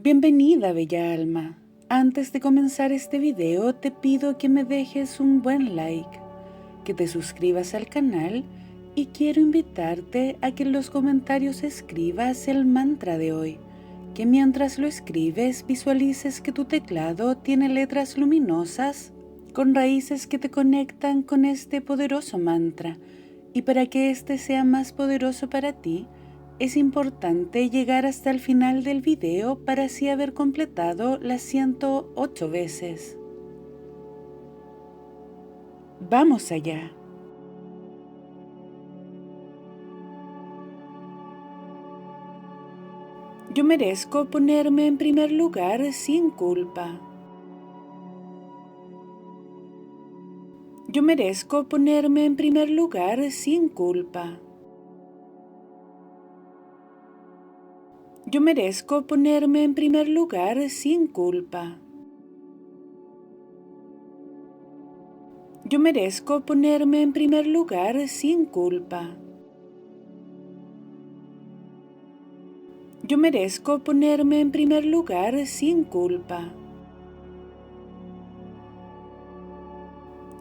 Bienvenida, bella alma. Antes de comenzar este video te pido que me dejes un buen like, que te suscribas al canal y quiero invitarte a que en los comentarios escribas el mantra de hoy, que mientras lo escribes visualices que tu teclado tiene letras luminosas con raíces que te conectan con este poderoso mantra, y para que este sea más poderoso para ti, es importante llegar hasta el final del video para así haber completado las 108 veces. ¡Vamos allá! Yo merezco ponerme en primer lugar sin culpa. Yo merezco ponerme en primer lugar sin culpa. Yo merezco ponerme en primer lugar sin culpa. Yo merezco ponerme en primer lugar sin culpa. Yo merezco ponerme en primer lugar sin culpa.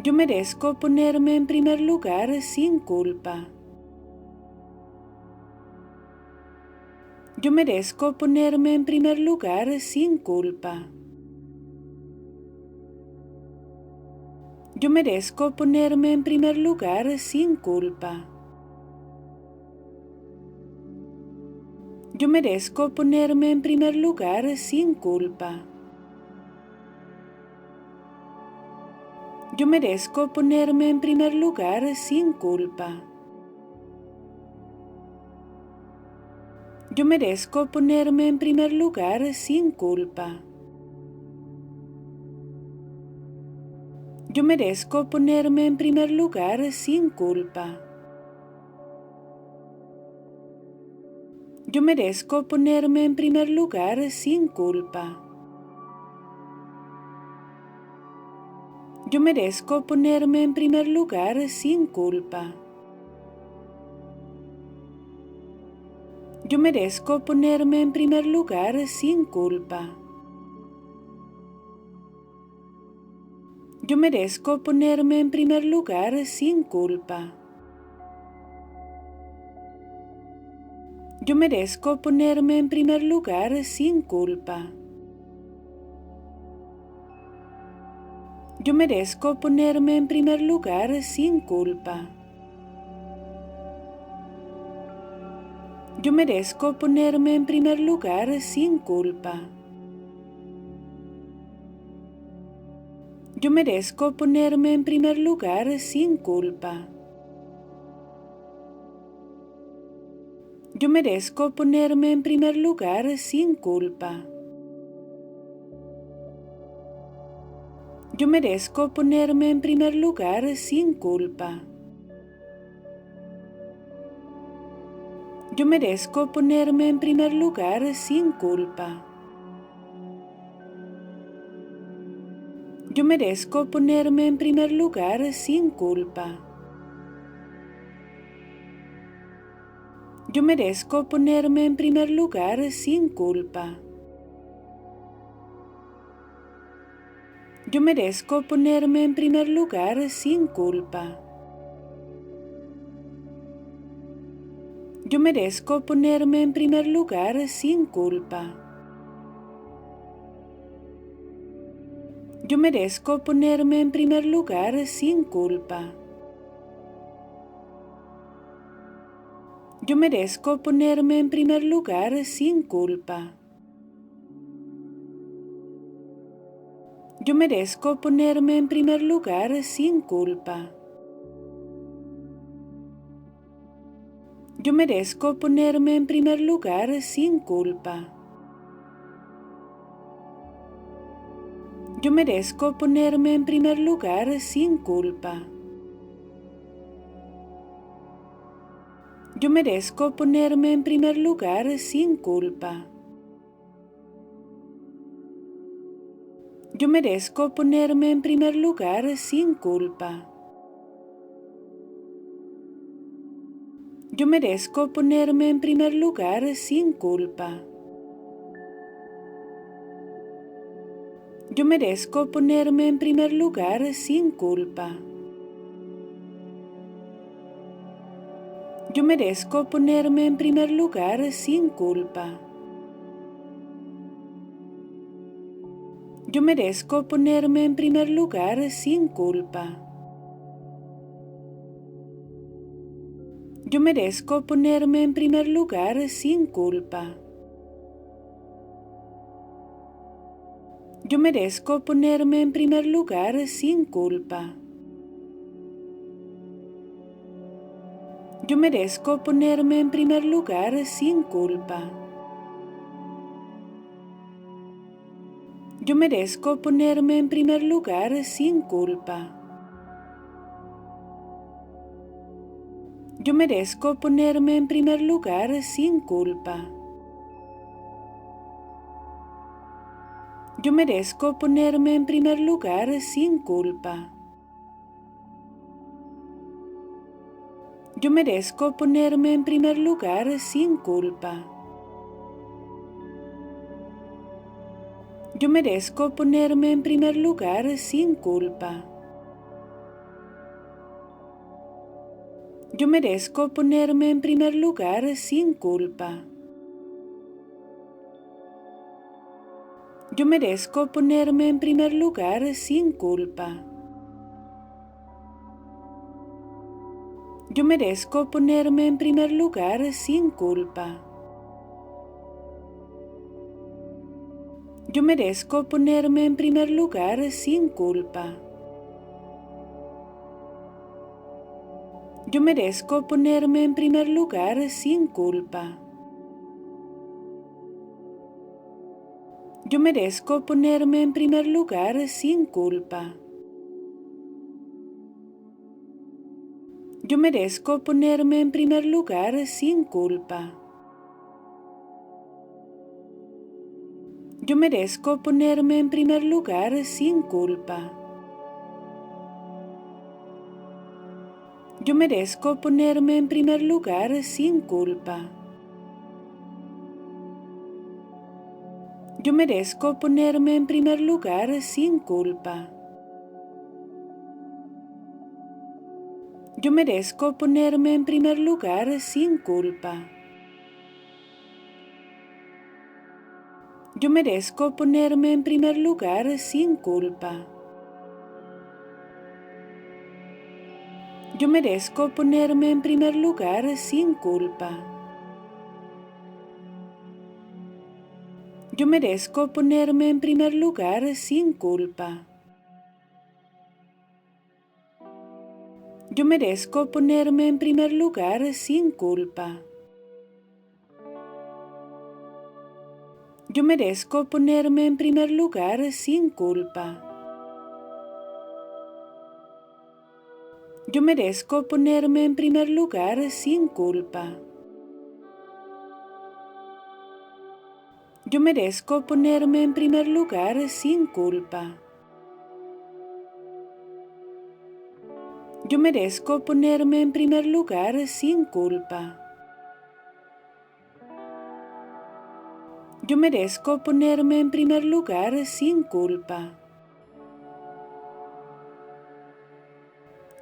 Yo merezco ponerme en primer lugar sin culpa. Yo merezco ponerme en primer lugar sin culpa. Yo merezco ponerme en primer lugar sin culpa. Yo merezco ponerme en primer lugar sin culpa. Yo merezco ponerme en primer lugar sin culpa. Yo merezco ponerme en primer lugar sin culpa. Yo merezco ponerme en primer lugar sin culpa. Yo merezco ponerme en primer lugar sin culpa. Yo merezco ponerme en primer lugar sin culpa. Yo merezco ponerme en primer lugar sin culpa. Yo merezco ponerme en primer lugar sin culpa. Yo merezco ponerme en primer lugar sin culpa. Yo merezco ponerme en primer lugar sin culpa. Yo merezco ponerme en primer lugar sin culpa. Yo merezco ponerme en primer lugar sin culpa. Yo merezco ponerme en primer lugar sin culpa. Yo merezco ponerme en primer lugar sin culpa. Yo merezco ponerme en primer lugar sin culpa. Yo merezco ponerme en primer lugar sin culpa. Yo merezco ponerme en primer lugar sin culpa. Yo merezco ponerme en primer lugar sin culpa. Yo merezco ponerme en primer lugar sin culpa. Yo merezco ponerme en primer lugar sin culpa. Yo merezco ponerme en primer lugar sin culpa. Yo merezco ponerme en primer lugar sin culpa. Yo merezco ponerme en primer lugar sin culpa. Yo merezco ponerme en primer lugar sin culpa. Yo merezco ponerme en primer lugar sin culpa. Yo merezco ponerme en primer lugar sin culpa. Yo merezco ponerme en primer lugar sin culpa. Yo merezco ponerme en primer lugar sin culpa. Yo merezco ponerme en primer lugar sin culpa. Yo merezco ponerme en primer lugar sin culpa. Yo merezco ponerme en primer lugar sin culpa. Yo merezco ponerme en primer lugar sin culpa. Yo merezco ponerme en primer lugar sin culpa. Yo merezco ponerme en primer lugar sin culpa. Yo merezco ponerme en primer lugar sin culpa. Yo merezco ponerme en primer lugar sin culpa. Yo merezco ponerme en primer lugar sin culpa. Yo merezco ponerme en primer lugar sin culpa. Yo merezco ponerme en primer lugar sin culpa. Yo merezco ponerme en primer lugar sin culpa. Yo merezco ponerme en primer lugar sin culpa. Yo merezco ponerme en primer lugar sin culpa. Yo merezco ponerme en primer lugar sin culpa. Yo merezco ponerme en primer lugar sin culpa. Yo merezco ponerme en primer lugar sin culpa. Yo merezco ponerme en primer lugar sin culpa. Yo merezco ponerme en primer lugar sin culpa. Yo merezco ponerme en primer lugar sin culpa. Yo merezco ponerme en primer lugar sin culpa. Yo merezco ponerme en primer lugar sin culpa. Yo merezco ponerme en primer lugar sin culpa. Yo merezco ponerme en primer lugar sin culpa. Yo merezco ponerme en primer lugar sin culpa. Yo merezco ponerme en primer lugar sin culpa. Yo merezco ponerme en primer lugar sin culpa. Yo merezco ponerme en primer lugar sin culpa. Yo merezco ponerme en primer lugar sin culpa. Yo merezco ponerme en primer lugar sin culpa.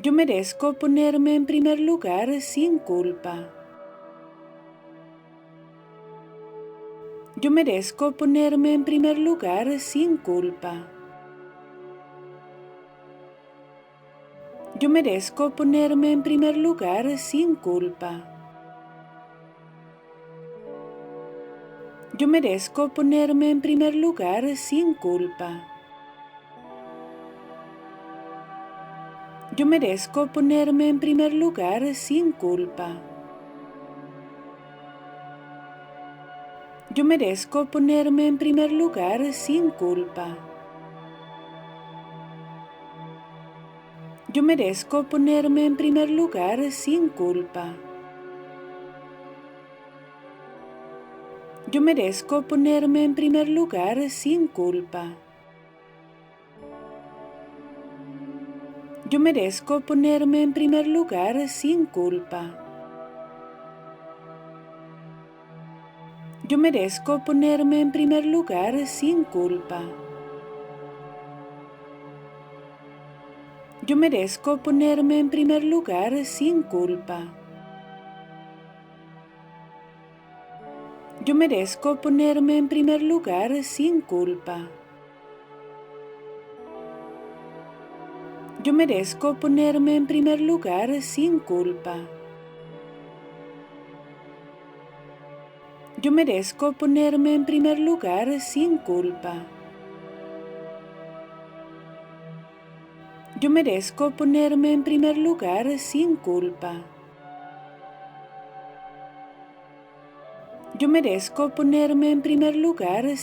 Yo merezco ponerme en primer lugar sin culpa. Yo merezco ponerme en primer lugar sin culpa. Yo merezco ponerme en primer lugar sin culpa. Yo merezco ponerme en primer lugar sin culpa. Yo merezco ponerme en primer lugar sin culpa. Yo merezco ponerme en primer lugar sin culpa. Yo merezco ponerme en primer lugar sin culpa. Yo merezco ponerme en primer lugar sin culpa. Yo merezco ponerme en primer lugar sin culpa. Yo merezco ponerme en primer lugar sin culpa. Yo merezco ponerme en primer lugar sin culpa. Yo merezco ponerme en primer lugar sin culpa. Yo merezco ponerme en primer lugar sin culpa. Yo merezco ponerme en primer lugar sin culpa. Yo merezco ponerme en primer lugar sin culpa. Yo merezco ponerme en primer lugar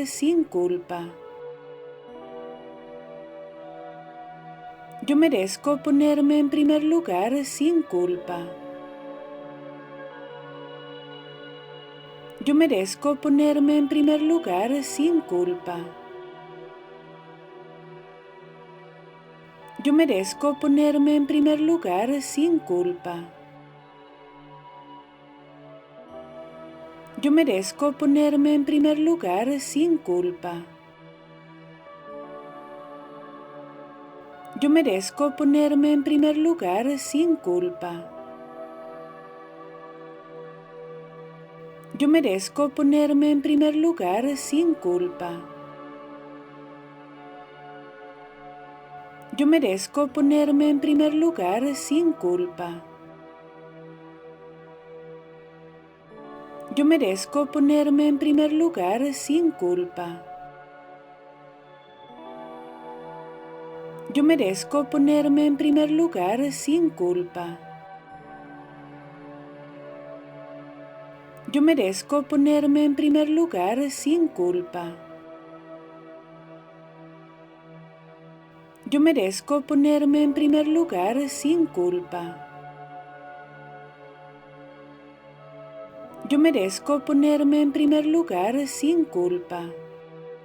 sin culpa. Yo merezco ponerme en primer lugar sin culpa. Yo merezco ponerme en primer lugar sin culpa. Yo merezco ponerme en primer lugar sin culpa. Yo merezco ponerme en primer lugar sin culpa. Yo merezco ponerme en primer lugar sin culpa. Yo merezco ponerme en primer lugar sin culpa. Yo merezco ponerme en primer lugar sin culpa. Yo merezco ponerme en primer lugar sin culpa. Yo merezco ponerme en primer lugar sin culpa. Yo merezco ponerme en primer lugar sin culpa. Yo merezco ponerme en primer lugar sin culpa. Yo merezco ponerme en primer lugar sin culpa. Yo merezco ponerme en primer lugar sin culpa.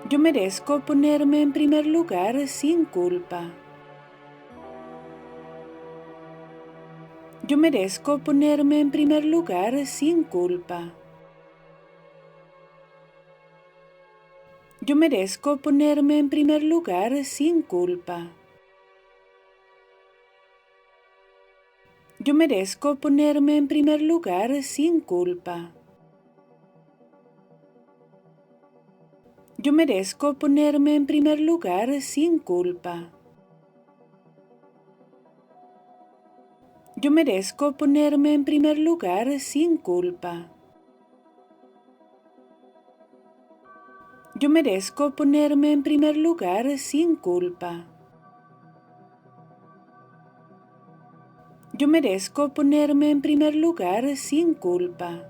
Yo merezco ponerme en primer lugar sin culpa. Yo merezco ponerme en primer lugar sin culpa. Yo merezco ponerme en primer lugar sin culpa. Yo merezco ponerme en primer lugar sin culpa. Yo merezco ponerme en primer lugar sin culpa. Yo merezco ponerme en primer lugar sin culpa. Yo merezco ponerme en primer lugar sin culpa. Yo merezco ponerme en primer lugar sin culpa.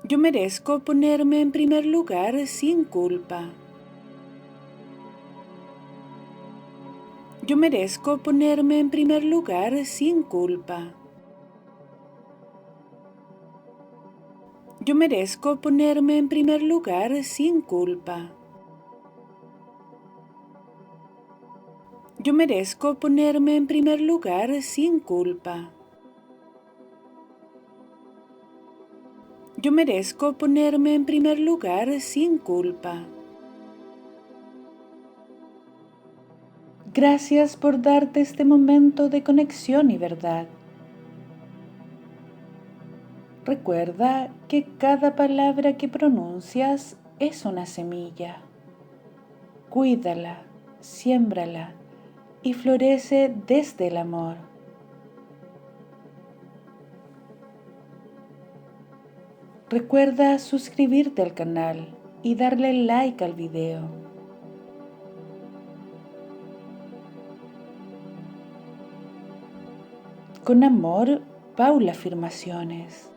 Yo merezco ponerme en primer lugar sin culpa. Yo merezco ponerme en primer lugar sin culpa. Yo merezco ponerme en primer lugar sin culpa. Yo merezco ponerme en primer lugar sin culpa. Yo merezco ponerme en primer lugar sin culpa. Gracias por darte este momento de conexión y verdad. Recuerda que cada palabra que pronuncias es una semilla. Cuídala, siémbrala y florece desde el amor. Recuerda suscribirte al canal y darle like al video. Con amor, Paula Afirmaciones.